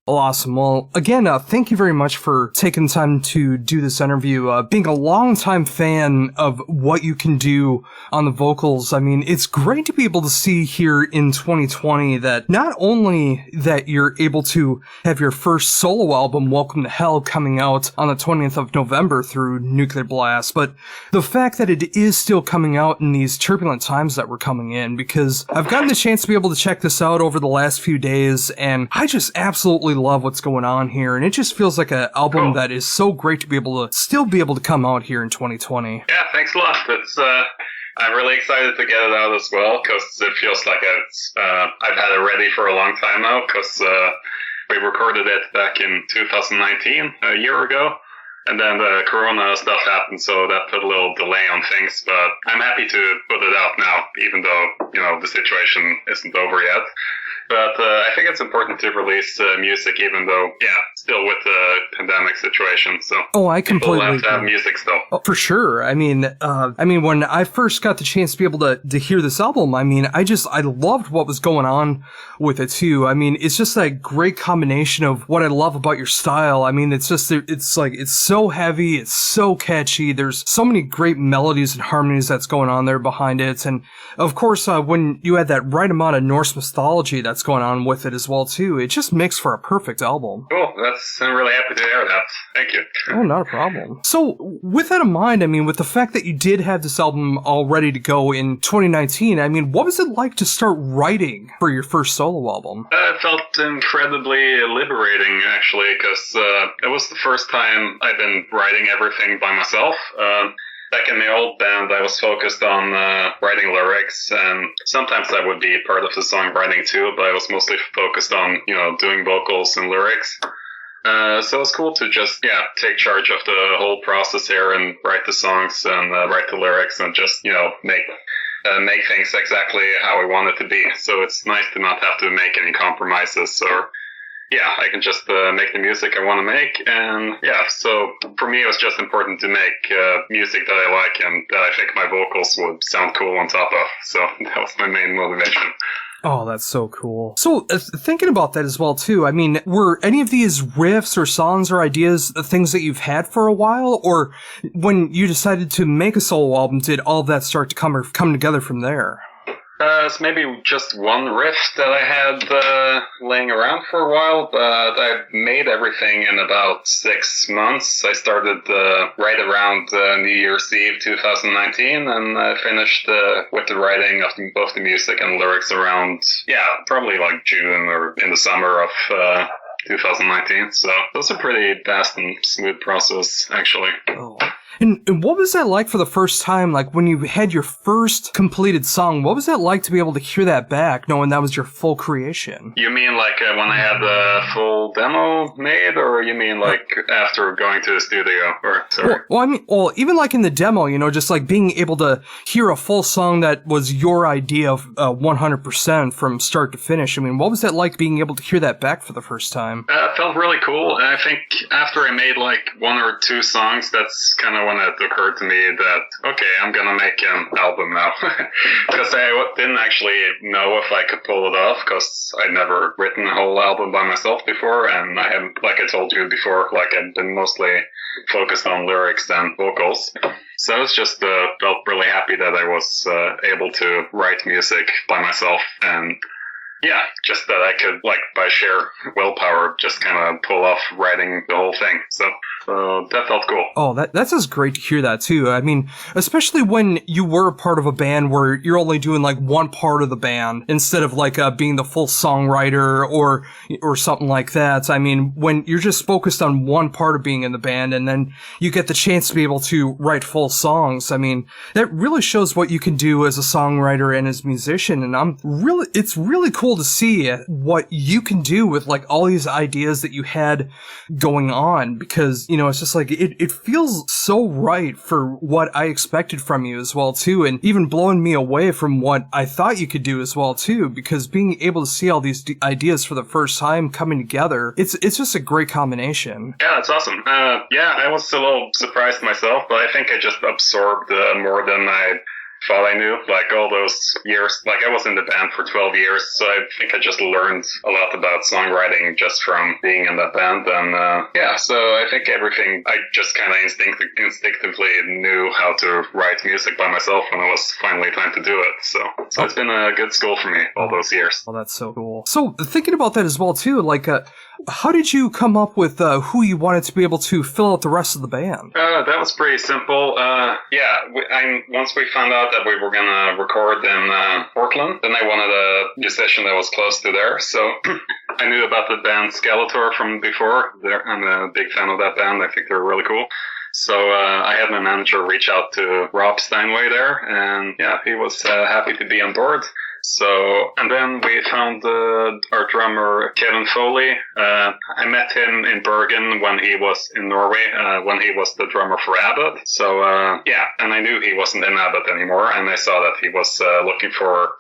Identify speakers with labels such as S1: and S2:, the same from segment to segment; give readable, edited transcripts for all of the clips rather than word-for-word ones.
S1: Well, awesome. Well, again, thank you very much for taking the time to do this interview. Being a longtime fan of what you can do on the vocals, I mean, it's great to be able to see here in 2020 that not only that you're able to have your first solo album, Welcome to Hell, coming out on the 20th of November through Nuclear Blast, but the fact that it is still coming out in these turbulent times that we're coming in, because I've gotten the chance to be able to check this out over the last few days, and I just absolutely love what's going on here, and it just feels like an album that is so great to be able to still be able to come out here in 2020.
S2: Yeah, thanks a lot. I'm really excited to get it out as well, because it feels like I've had it ready for a long time now, because we recorded it back in 2019, a year ago. And then the corona stuff happened, so that put a little delay on things. But I'm happy to put it out now, even though, the situation isn't over yet. But I think it's important to release music, even though, still with the pandemic situation. So
S1: I completely
S2: people have to have music still.
S1: Oh, for sure. I mean, when I first got the chance to be able to hear this album, I mean, I loved what was going on with it too. I mean, it's just that great combination of what I love about your style. I mean, it's so heavy, it's so catchy. There's so many great melodies and harmonies that's going on there behind it. And of course, when you add that right amount of Norse mythology that's going on with it as well too, it just makes for a perfect album.
S2: Cool. I'm really happy to hear that. Thank you.
S1: Oh, not a problem. So with that in mind, I mean, with the fact that you did have this album all ready to go in 2019, I mean, what was it like to start writing for your first solo album?
S2: It felt incredibly liberating, actually, because it was the first time I've been writing everything by myself. Back in the old band, I was focused on writing lyrics, and sometimes I would be part of the songwriting too, but I was mostly focused on, doing vocals and lyrics. So it's cool to just, take charge of the whole process here and write the songs and write the lyrics and just, make things exactly how I want it to be. So it's nice to not have to make any compromises, or I can just make the music I want to make. And so for me, it was just important to make music that I like and that I think my vocals would sound cool on top of. So that was my main motivation.
S1: Oh, that's so cool. So, thinking about that as well, too, I mean, were any of these riffs or songs or ideas things that you've had for a while? Or when you decided to make a solo album, did all of that start to come together from there?
S2: It's maybe just one riff that I had laying around for a while, but I made everything in about 6 months. I started right around New Year's Eve 2019, and I finished with the writing of both the music and lyrics around, probably like June or in the summer of 2019. So it was a pretty fast and smooth process, actually.
S1: Oh. And what was that like for the first time, like when you had your first completed song? What was that like to be able to hear that back, knowing that was your full creation?
S2: You mean like when I had the full demo made, or you mean like after going to the studio? Or sorry.
S1: Well, even like in the demo, just like being able to hear a full song that was your idea of 100% from start to finish. I mean, what was that like being able to hear that back for the first time?
S2: It felt really cool. And I think after I made like 1 or 2 songs, that's kind of when it occurred to me that, okay, I'm going to make an album now. Because I didn't actually know if I could pull it off, because I'd never written a whole album by myself before. And I haven't, like I told you before, like I'd been mostly focused on lyrics and vocals. So I was just felt really happy that I was able to write music by myself, and just that I could, like, by sheer willpower, just kind of pull off writing the whole thing. So that felt cool.
S1: Oh, that's just great to hear that, too. I mean, especially when you were a part of a band where you're only doing, like, one part of the band instead of, like, being the full songwriter or something like that. I mean, when you're just focused on one part of being in the band and then you get the chance to be able to write full songs, I mean, that really shows what you can do as a songwriter and as a musician. And it's really cool to see what you can do with, like, all these ideas that you had going on, because, it's just like, it feels so right for what I expected from you as well, too, and even blowing me away from what I thought you could do as well, too, because being able to see all these ideas for the first time coming together, it's just a great combination.
S2: Yeah, it's awesome. I was a little surprised myself, but I think I just absorbed more than I thought I knew, like all those years. Like I was in the band for 12 years, so I think I just learned a lot about songwriting just from being in that band. And yeah, so I think everything, I just kind of instinctively knew how to write music by myself when it was finally time to do it. So it's been a good school for me all those years.
S1: Well, that's so cool. So thinking about that as well, too, like, how did you come up with who you wanted to be able to fill out the rest of the band?
S2: That was pretty simple. Once we found out that we were going to record in Portland, then I wanted a musician that was close to there. So I knew about the band Skeletor from before. I'm a big fan of that band. I think they're really cool. So I had my manager reach out to Rob Steinway there, and yeah, he was happy to be on board. So, and then we found our drummer, Kevin Foley. I met him in Bergen when he was in Norway, when he was the drummer for Abbott. So, yeah, and I knew he wasn't in Abbott anymore, and I saw that he was looking for,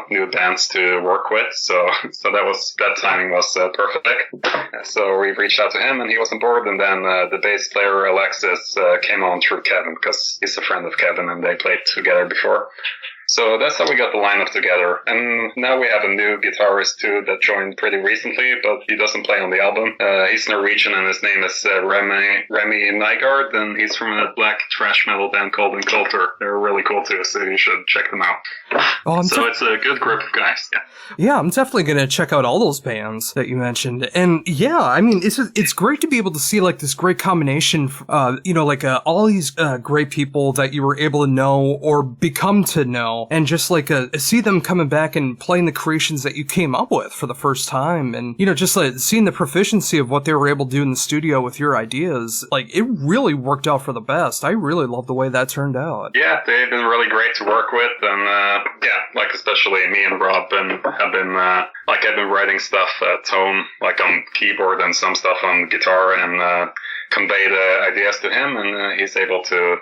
S2: new bands to work with. So that timing was perfect. So we reached out to him, and he was on board, and then the bass player, Alexis, came on through Kevin, because he's a friend of Kevin, and they played together before. So that's how we got the lineup together. And now we have a new guitarist too that joined pretty recently, but he doesn't play on the album. He's Norwegian and his name is Remy Nygaard, and he's from a black thrash metal band called Inculter. They're really cool too, so you should check them out. It's a good group of guys, yeah.
S1: Yeah, I'm definitely going to check out all those bands that you mentioned. And yeah, I mean, it's great to be able to see like this great combination, all these great people that you were able to know or become to know. And just like see them coming back and playing the creations that you came up with for the first time, and just like seeing the proficiency of what they were able to do in the studio with your ideas, like it really worked out for the best. I really love the way that turned out.
S2: Yeah, they've been really great to work with, and like especially me and Rob have been I've been writing stuff at home, like on keyboard and some stuff on guitar, and convey the ideas to him, and he's able to,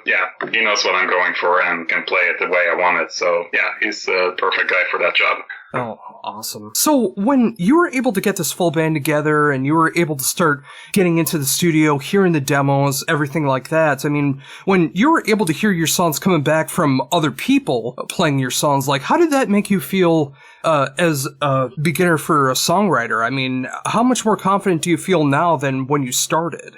S2: he knows what I'm going for and can play it the way I want it. So yeah, he's a perfect guy for that job.
S1: Oh, awesome. So when you were able to get this full band together and you were able to start getting into the studio, hearing the demos, everything like that, I mean, when you were able to hear your songs coming back from other people playing your songs, like, how did that make you feel as a beginner for a songwriter? I mean, how much more confident do you feel now than when you started?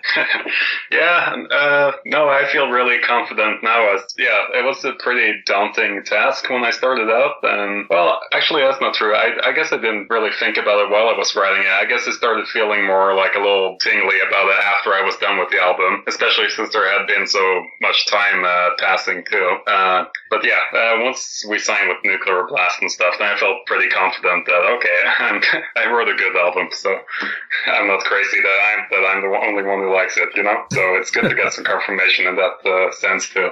S2: No, I feel really confident now. It was a pretty daunting task when I started out, and well, actually that's not true. I guess I didn't really think about it while I was writing it. I guess I started feeling more like a little tingly about it after I was done with the album, especially since there had been so much time passing too. But once we signed with Nuclear Blast and stuff, then I felt pretty confident that I wrote a good album, so I'm not crazy that I'm the only one who likes it, So it's good to get some confirmation in that sense too.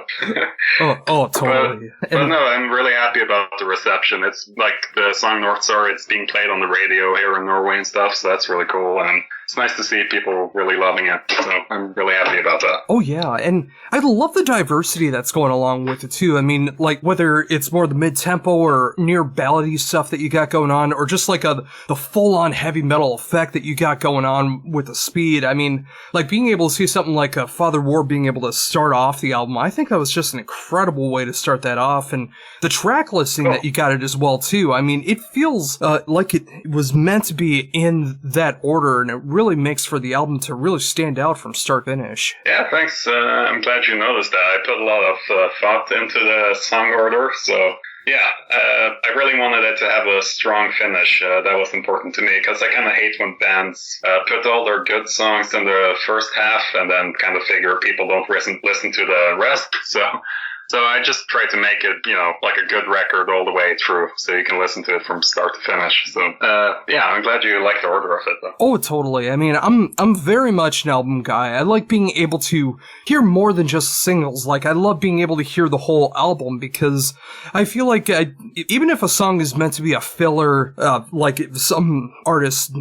S1: Totally.
S2: But no, I'm really happy about the reception. It's like the song North Star, it's being played on the radio here in Norway and stuff, so that's really cool, and it's nice to see people really loving it, so I'm really happy about that.
S1: Oh yeah, and I love the diversity that's going along with it too. I mean, like whether it's more the mid-tempo or near ballady stuff that you got going on, or just like the full-on heavy metal effect that you got going on with the speed. I mean, like being able to see something like Father War being able to start off the album, I think that was just an incredible way to start that off, and the track listing that you got it as well too. I mean, it feels like it was meant to be in that order, and it really makes for the album to really stand out from start to finish.
S2: Yeah, thanks. I'm glad you noticed that. I put a lot of thought into the song order, so yeah, I really wanted it to have a strong finish. That was important to me, because I kind of hate when bands put all their good songs in the first half and then kind of figure people don't listen to the rest. So I just tried to make it, like a good record all the way through, so you can listen to it from start to finish. So, I'm glad you like the order of it, though.
S1: Oh, totally. I mean, I'm very much an album guy. I like being able to hear more than just singles. Like, I love being able to hear the whole album, because I feel like even if a song is meant to be a filler, like some artists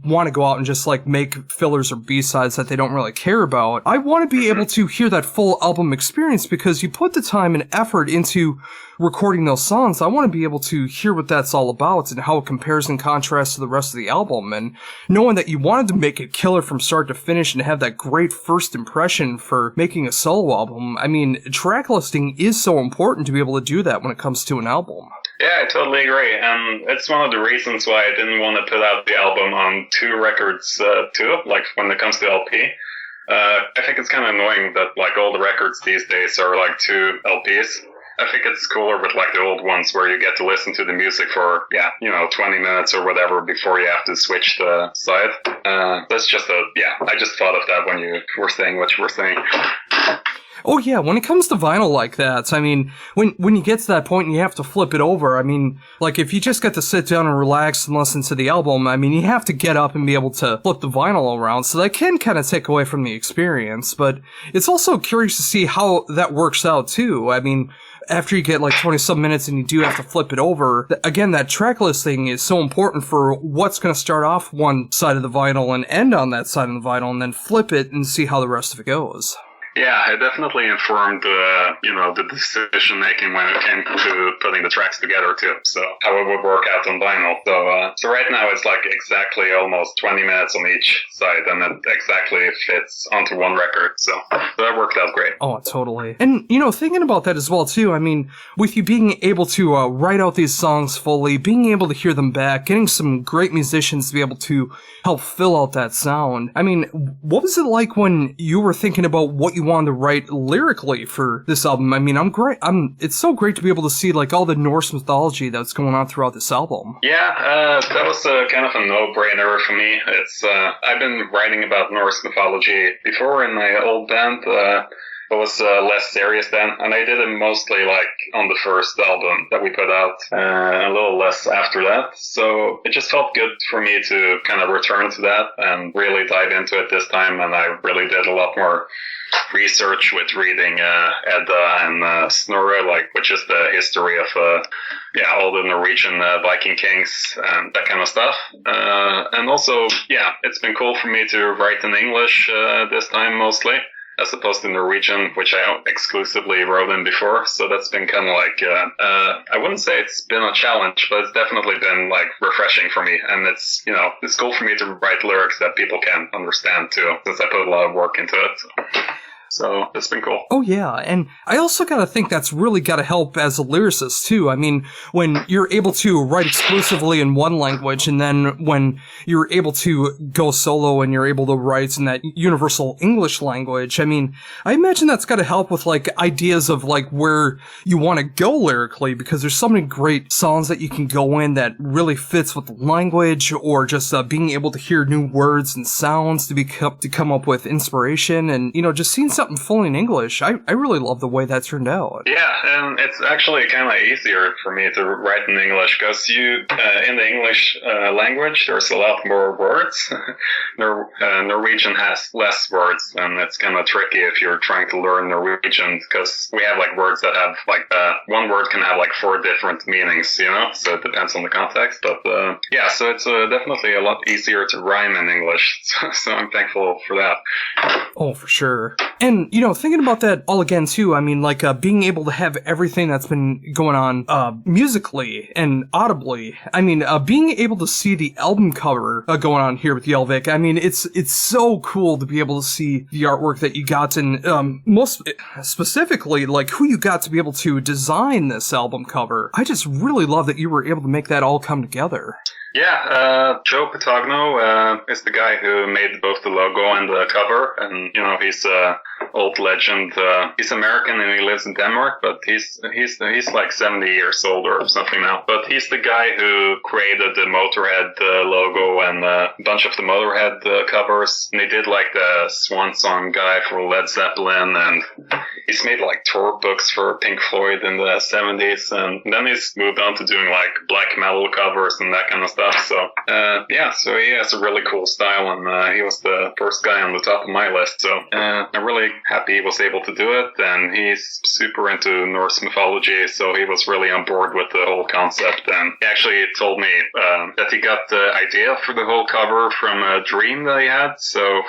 S1: want to go out and just like make fillers or B-sides that they don't really care about, I want to be able to hear that full album experience, because you put the time and effort into recording those songs, I want to be able to hear what that's all about and how it compares and contrasts to the rest of the album. And knowing that you wanted to make it killer from start to finish and have that great first impression for making a solo album, I mean, track listing is so important to be able to do that when it comes to an album.
S2: Yeah, I totally agree. And it's one of the reasons why I didn't want to put out the album on 2 records too, like when it comes to LP. I think it's kind of annoying that like all the records these days are like 2 LPs. I think it's cooler with like the old ones where you get to listen to the music for, 20 minutes or whatever before you have to switch the side. That's just I just thought of that when you were saying what you were saying.
S1: Oh yeah, when it comes to vinyl like that, I mean, when you get to that point and you have to flip it over, I mean, like if you just get to sit down and relax and listen to the album, I mean, you have to get up and be able to flip the vinyl around, so that can kind of take away from the experience, but it's also curious to see how that works out too. I mean, after you get like 20-some minutes and you do have to flip it over, again, that track listing is so important for what's going to start off one side of the vinyl and end on that side of the vinyl, and then flip it and see how the rest of it goes.
S2: Yeah, it definitely informed, the decision making when it came to putting the tracks together too. So how it would work out on vinyl. So right now it's like exactly almost 20 minutes on each side, and it exactly fits onto one record. So that worked out great.
S1: Oh, totally. And thinking about that as well too. I mean, with you being able to write out these songs fully, being able to hear them back, getting some great musicians to be able to help fill out that sound. I mean, what was it like when you were thinking about what you wanted to write lyrically for this album? I mean, it's so great to be able to see like all the Norse mythology that's going on throughout this album.
S2: Yeah, that was kind of a no-brainer for me. It's I've been writing about Norse mythology before in my old band. It was less serious then, and I did it mostly like on the first album that we put out, a little less after that. So it just felt good for me to kind of return to that and really dive into it this time, and I really did a lot more research with reading Edda and Snorre, which is the history of all the Norwegian Viking kings and that kind of stuff. And also, it's been cool for me to write in English this time mostly, as opposed to Norwegian, which I exclusively wrote in before. So that's been kind of like, I wouldn't say it's been a challenge, but it's definitely been like refreshing for me. And it's cool for me to write lyrics that people can understand too, since I put a lot of work into it. So it's been cool.
S1: Oh yeah, and I also gotta think that's really gotta help as a lyricist too. I mean, when you're able to write exclusively in one language, and then when you're able to go solo and you're able to write in that universal English language, I mean, I imagine that's gotta help with like ideas of like where you want to go lyrically, because there's so many great songs that you can go in that really fits with the language, or just being able to hear new words and sounds to come up with inspiration, and just seeing something fully in English. I really love the way that turned out.
S2: Yeah, and it's actually kind of easier for me to write in English, because in the English language there's a lot more words. Norwegian has less words, and it's kind of tricky if you're trying to learn Norwegian, because we have like words that have like one word can have like 4 different meanings, so it depends on the context. But so it's definitely a lot easier to rhyme in English, so I'm thankful for that.
S1: Oh, for sure. And, thinking about that all again, too, I mean, like, being able to have everything that's been going on, musically and audibly, I mean, being able to see the album cover, going on here with Hjelvik, I mean, it's so cool to be able to see the artwork that you got, and, most specifically, like, who you got to be able to design this album cover. I just really love that you were able to make that all come together.
S2: Yeah, Joe Patagno is the guy who made both the logo and the cover, and he's a old legend. He's American and he lives in Denmark, but he's like 70 years old or something now. But he's the guy who created the Motorhead logo and a bunch of the Motorhead covers. And he did like the Swan Song guy for Led Zeppelin, and he's made like tour books for Pink Floyd in the 70s, and then he's moved on to doing like black metal covers and that kind of stuff. So so he has a really cool style, and he was the first guy on the top of my list. So I'm really happy he was able to do it, and he's super into Norse mythology, so he was really on board with the whole concept. And he actually told me that he got the idea for the whole cover from a dream that he had. So,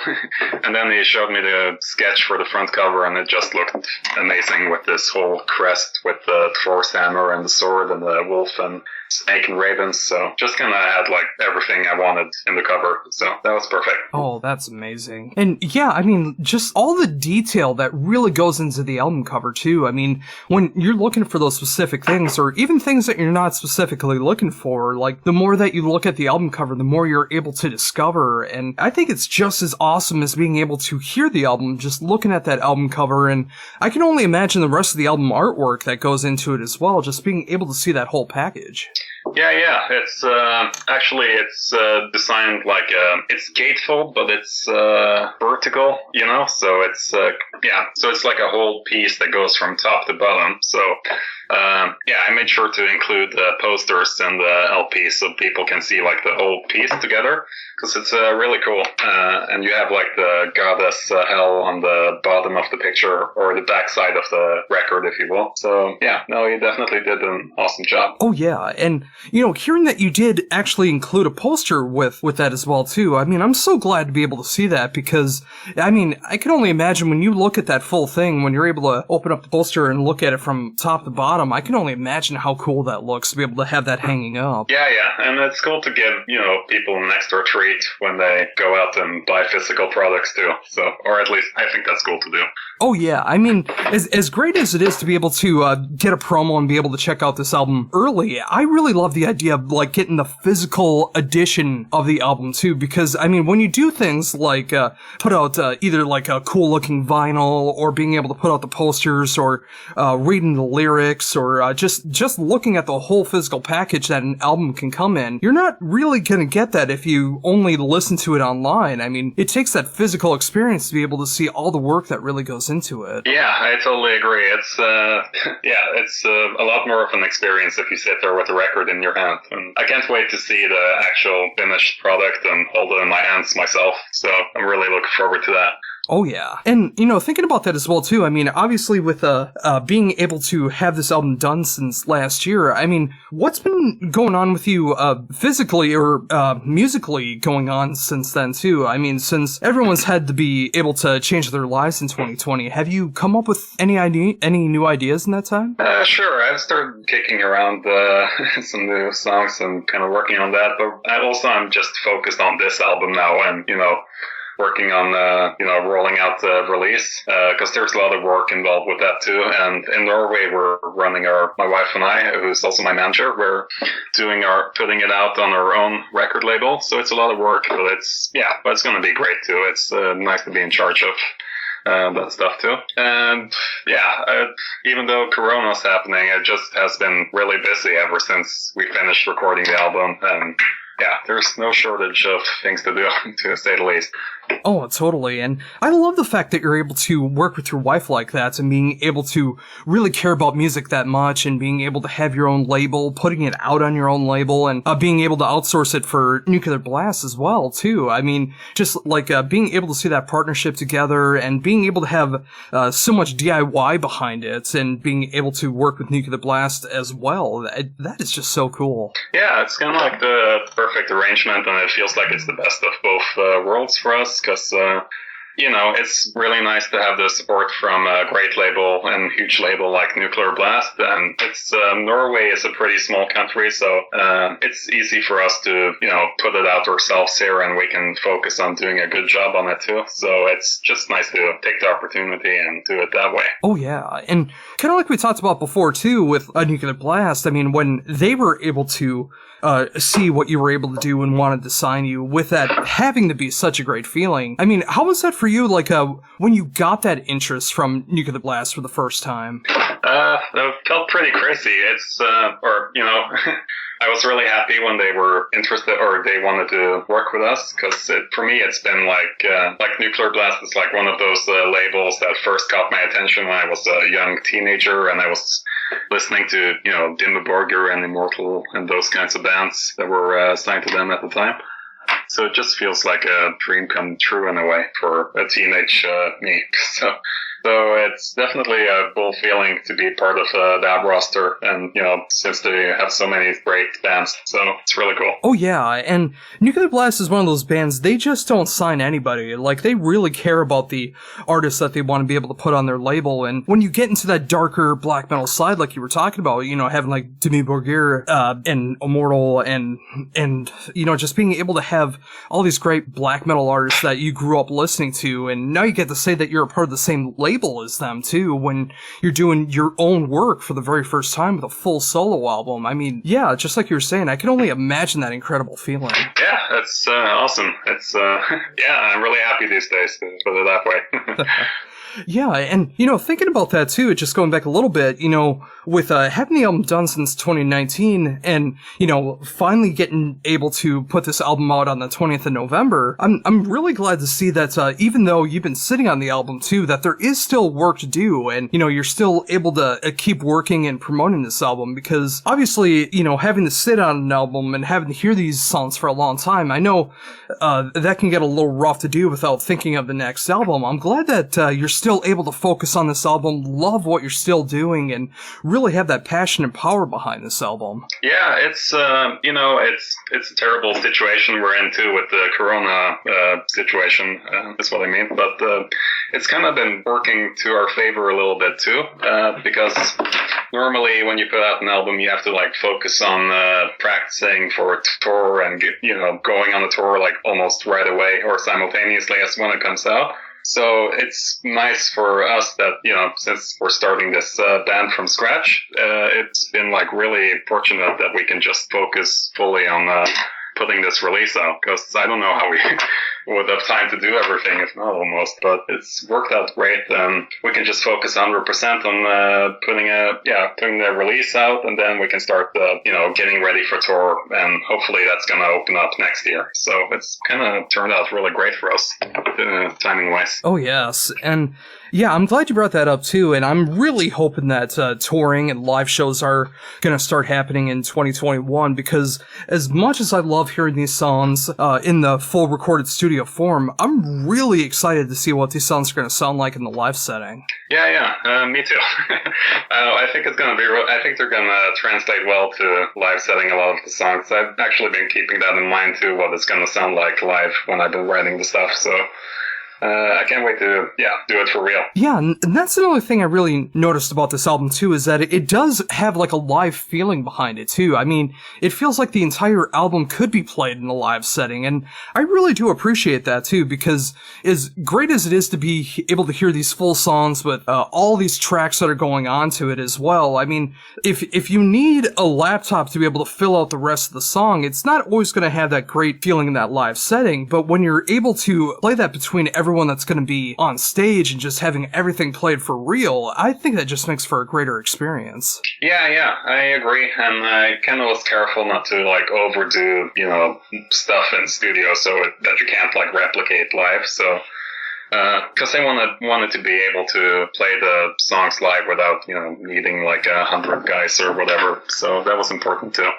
S2: and then he showed me the sketch for the front cover, and it just looked amazing with this whole crest with the Thor's hammer and the sword and the wolf and snake and ravens. So just kind of had like everything I wanted in the cover. So that was perfect.
S1: Oh, that's amazing. And yeah, I mean, just all the detail that really goes into the album cover too. I mean, when you're looking for those specific things, or even things that you're not specifically looking for, like the more that you look at the album cover, the more you're able to discover. And I think it's just as awesome as being able to hear the album, just looking at that album cover. And I can only imagine the rest of the album artwork that goes into it as well, just being able to see that whole package.
S2: Yeah. It's actually designed like it's gatefold, but it's vertical, you know. So it's so it's like a whole piece that goes from top to bottom. So I made sure to include the posters and the LP so people can see like the whole piece together, because it's really cool. And you have like the goddess Hel on the bottom of the picture, or the back side of the record, if you will. So you definitely did an awesome job.
S1: Oh yeah, and you know, hearing that you did actually include a poster with that as well too. I mean, I'm so glad to be able to see that, because I mean, I can only imagine when you look at that full thing, when you're able to open up the poster and look at it from top to bottom, I can only imagine how cool that looks to be able to have that hanging up.
S2: Yeah, and it's cool to give, you know, people an extra treat when they go out and buy physical products too. So, or at least I think that's cool to do.
S1: Oh yeah, I mean, as great as it is to be able to get a promo and be able to check out this album early, I really love the idea of like getting the physical edition of the album too, because I mean, when you do things like put out either like a cool looking vinyl, or being able to put out the posters, or reading the lyrics, or just looking at the whole physical package that an album can come in, you're not really gonna get that if you only listen to it online. I mean, it takes that physical experience to be able to see all the work that really goes into it.
S2: Yeah, I totally agree. It's it's a lot more of an experience if you sit there with the record in your hand. And I can't wait to see the actual finished product and hold it in my hands myself. So I'm really looking forward to that.
S1: Oh yeah. And, you know, thinking about that as well too, I mean, obviously with being able to have this album done since last year, I mean, what's been going on with you physically or musically going on since then too? I mean, since everyone's had to be able to change their lives in 2020, have you come up with any new ideas in that time?
S2: Sure. I've started kicking around some new songs and kind of working on that, but I'm just focused on this album now, and, you know, working on, rolling out the release, because there's a lot of work involved with that too. And in Norway, we're running my wife and I, who's also my manager, we're putting it out on our own record label. So it's a lot of work, but it's going to be great too. It's nice to be in charge of that stuff too. And even though Corona's happening, it just has been really busy ever since we finished recording the album. And there's no shortage of things to do, to say the least.
S1: Oh, totally. And I love the fact that you're able to work with your wife like that, and being able to really care about music that much, and being able to have your own label, putting it out on your own label, and being able to outsource it for Nuclear Blast as well, too. I mean, just like being able to see that partnership together, and being able to have so much DIY behind it, and being able to work with Nuclear Blast as well. That is just so cool.
S2: Yeah, it's kind of like the perfect arrangement, and it feels like it's the best of both worlds for us, because it's really nice to have the support from a great label and huge label like Nuclear Blast. And it's Norway is a pretty small country, so it's easy for us to put it out ourselves here, and we can focus on doing a good job on it too. So it's just nice to take the opportunity and do it that way.
S1: Oh yeah, and kind of like we talked about before too with Nuclear Blast. I mean, when they were able to see what you were able to do and wanted to sign you, with that having to be such a great feeling. I mean, how was that for you, like, when you got that interest from Nuclear Blast for the first time?
S2: It felt pretty crazy. It's, I was really happy when they were interested, or they wanted to work with us, because for me it's been like Nuclear Blast is like one of those labels that first caught my attention when I was a young teenager, and I was listening to Dimmu Borgir and Immortal and those kinds of bands that were signed to them at the time. So it just feels like a dream come true in a way for a teenage me. So it's definitely a cool feeling to be part of that roster, and since they have so many great bands, so it's really cool.
S1: Oh yeah, and Nuclear Blast is one of those bands, they just don't sign anybody. Like, they really care about the artists that they want to be able to put on their label, and when you get into that darker black metal side, like you were talking about, having like Demi Borgir and Immortal, and just being able to have all these great black metal artists that you grew up listening to, and now you get to say that you're a part of the same label as them too when you're doing your own work for the very first time with a full solo album. I mean, yeah, just like you were saying, I can only imagine that incredible feeling.
S2: Yeah, that's awesome. It's I'm really happy these days, to put it that way.
S1: Yeah, and, thinking about that too, just going back a little bit, with having the album done since 2019 and, finally getting able to put this album out on the 20th of November, I'm really glad to see that, even though you've been sitting on the album too, that there is still work to do, and, you're still able to keep working and promoting this album, because obviously, having to sit on an album and having to hear these songs for a long time, I know, that can get a little rough to do without thinking of the next album. I'm glad that, you're still able to focus on this album, love what you're still doing, and really have that passion and power behind this album.
S2: Yeah, it's it's a terrible situation we're in too with the Corona situation. Is what I mean, but it's kind of been working to our favor a little bit too, because normally when you put out an album, you have to like focus on practicing for a tour and going on the tour like almost right away or simultaneously as when it comes out. So it's nice for us that, since we're starting this band from scratch, it's been like really fortunate that we can just focus fully on putting this release out, because I don't know how we would have time to do everything, if not almost, but it's worked out great. We can just focus 100% on putting the release out, and then we can start getting ready for tour, and hopefully that's going to open up next year. So it's kind of turned out really great for us, timing wise.
S1: Oh yes, and yeah, I'm glad you brought that up too, and I'm really hoping that touring and live shows are going to start happening in 2021, because as much as I love hearing these songs in the full recorded studio form, I'm really excited to see what these songs are going to sound like in the live setting.
S2: Yeah, me too. I think it's going to be. I think they're going to translate well to live setting a lot of the songs. I've actually been keeping that in mind too, what it's going to sound like live when I've been writing the stuff. So. I can't wait to, do it for real.
S1: Yeah, and that's another thing I really noticed about this album, too, is that it does have, like, a live feeling behind it, too. I mean, it feels like the entire album could be played in a live setting, and I really do appreciate that, too, because as great as it is to be able to hear these full songs with all these tracks that are going on to it as well, I mean, if you need a laptop to be able to fill out the rest of the song, it's not always going to have that great feeling in that live setting, but when you're able to play that between everyone that's going to be on stage and just having everything played for real, I think that just makes for a greater experience.
S2: Yeah, I agree, and I kind of was careful not to like overdo, stuff in studio that you can't like replicate live. So, because I wanted to be able to play the songs live without needing like 100 guys or whatever. So that was important too.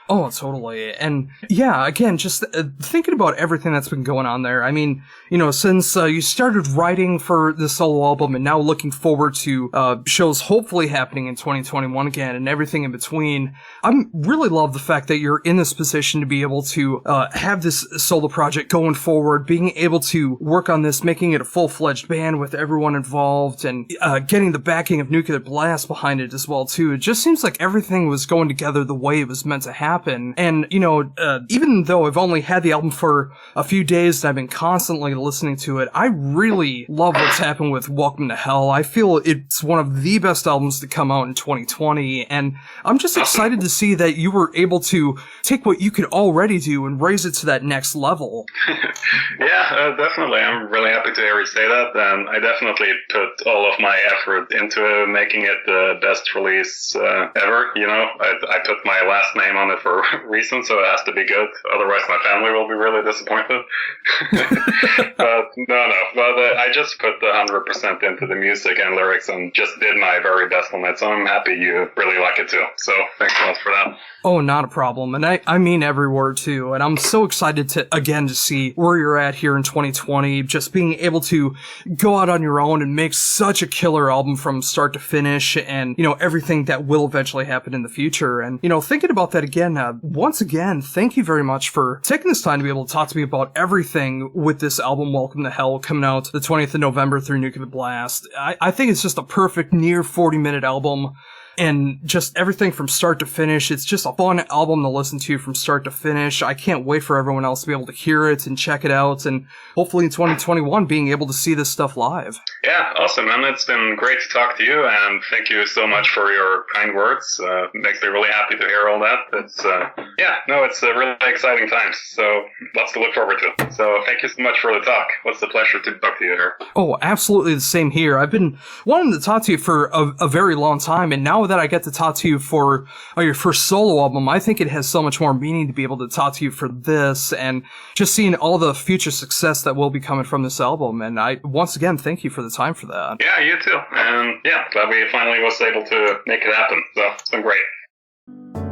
S1: Oh, totally. And yeah, again, just thinking about everything that's been going on there. I mean, since you started writing for the solo album and now looking forward to shows hopefully happening in 2021 again and everything in between, I really love the fact that you're in this position to be able to have this solo project going forward, being able to work on this, making it a full-fledged band with everyone involved, and getting the backing of Nuclear Blast behind it as well, too. It just seems like everything was going together the way it was meant to happen. And, even though I've only had the album for a few days and I've been constantly listening to it, I really love what's happened with Welcome to Hell. I feel it's one of the best albums to come out in 2020, and I'm just excited to see that you were able to take what you could already do and raise it to that next level.
S2: Yeah, definitely. I'm really happy to hear you say that, and I definitely put all of my effort into making it the best release ever. I put my last name on it for a reason, so it has to be good. Otherwise, my family will be really disappointed. But I just put the 100% into the music and lyrics and just did my very best on it. So I'm happy you really like it too. So thanks a lot for that.
S1: Oh, not a problem. And I mean every word too. And I'm so excited to see where you're at here in 2020, just being able to go out on your own and make such a killer album from start to finish, and, everything that will eventually happen in the future. And, thinking about that again, once again, thank you very much for taking this time to be able to talk to me about everything with this album, Welcome to Hell, coming out the 20th of November through Nuclear Blast. I think it's just a perfect near 40-minute album. And just everything from start to finish. It's just a fun album to listen to from start to finish. I can't wait for everyone else to be able to hear it and check it out. And hopefully in 2021, being able to see this stuff live.
S2: Yeah, awesome. And it's been great to talk to you. And thank you so much for your kind words. Makes me really happy to hear all that. It's a really exciting time. So lots to look forward to. So thank you so much for the talk. It's a pleasure to talk to you here.
S1: Oh, absolutely the same here. I've been wanting to talk to you for a very long time. And now that I get to talk to you for your first solo album, I think it has so much more meaning to be able to talk to you for this, and just seeing all the future success that will be coming from this album. And I, once again, thank you for the time for that.
S2: Yeah, you too. And glad we finally was able to make it happen. So it's been great.